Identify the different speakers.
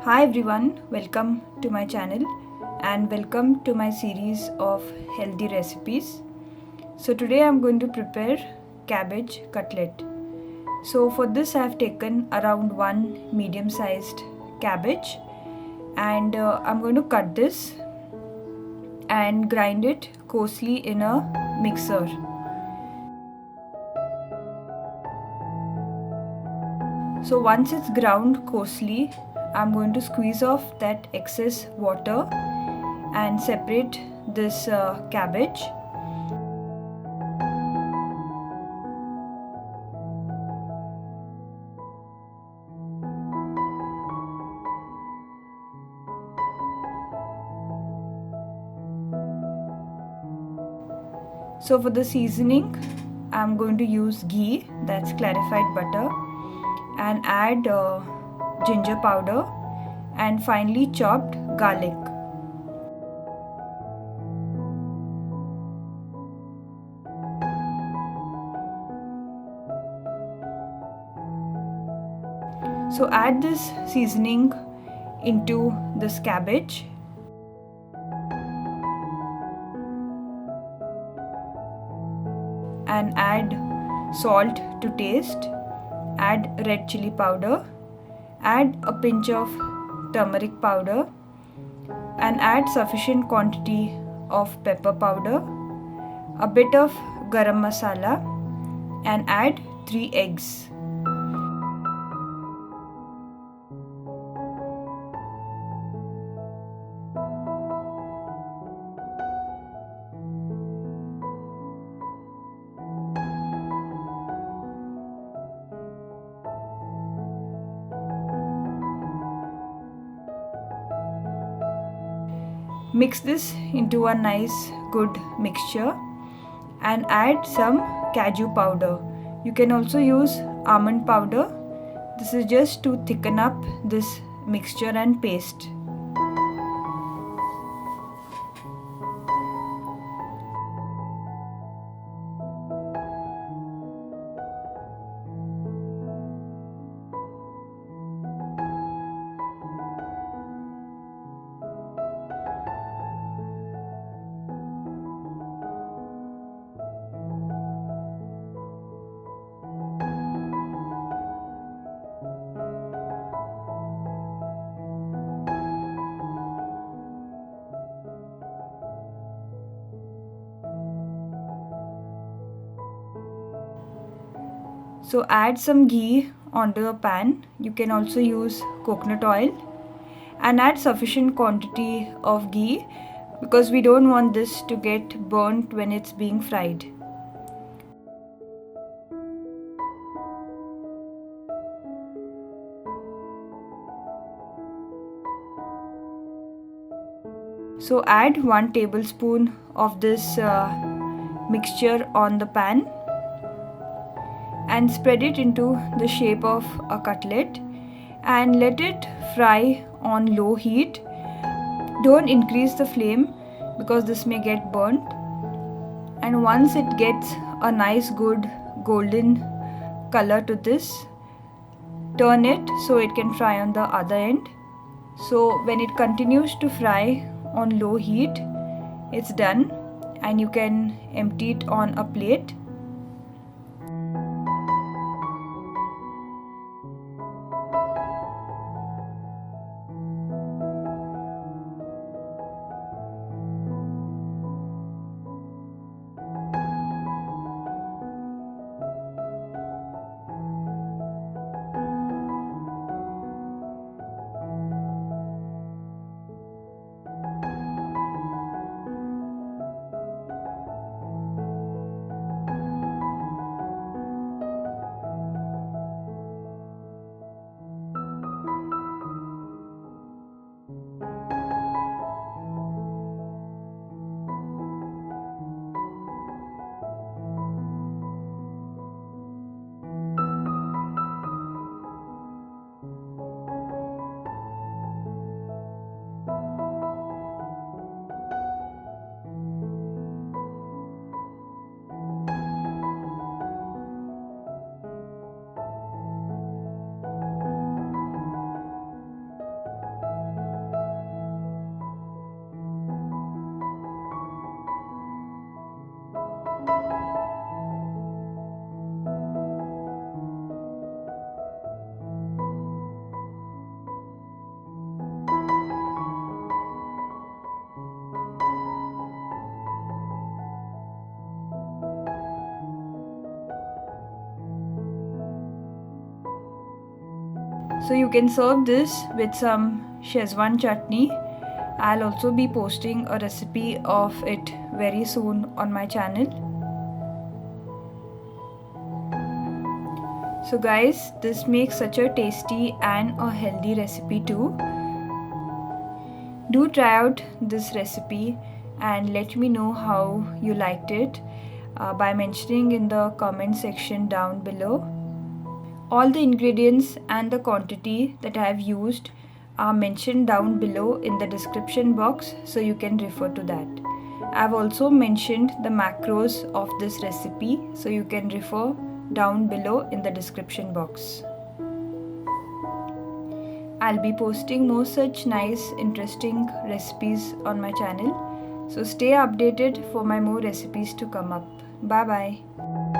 Speaker 1: Hi everyone, welcome to my channel and welcome to my series of healthy recipes. So today I'm going to prepare cabbage cutlet. So for this I have taken around one medium-sized cabbage and I'm going to cut this and grind it coarsely in a mixer. So once it's ground coarsely, I'm going to squeeze off that excess water and separate this cabbage. So for the seasoning, I'm going to use ghee, that's clarified butter, and add ginger powder and finely chopped garlic. So add this seasoning into this cabbage. And add salt to taste, add red chili powder, add a pinch of turmeric powder and add sufficient quantity of pepper powder, a bit of garam masala and add 3 eggs. Mix this into a nice good mixture and add some cashew powder. You can also use almond powder. This is just to thicken up this mixture and paste. So add some ghee onto a pan. You can also use coconut oil and add sufficient quantity of ghee because we don't want this to get burnt when it's being fried. So add 1 tablespoon of this mixture on the pan and spread it into the shape of a cutlet and let it fry on low heat. Don't increase the flame because this may get burnt. And once it gets a nice good golden color to this, turn it so it can fry on the other end. So when it continues to fry on low heat, it's done and you can empty it on a plate. So you can serve this with some Szechuan chutney. I'll also be posting a recipe of it very soon on my channel. So guys, this makes such a tasty and a healthy recipe too. Do try out this recipe and let me know how you liked it by mentioning in the comment section down below. All the ingredients and the quantity that I have used are mentioned down below in the description box, so you can refer to that. I've also mentioned the macros of this recipe, so you can refer down below in the description box. I'll be posting more such nice, interesting recipes on my channel, so stay updated for my more recipes to come up. Bye bye.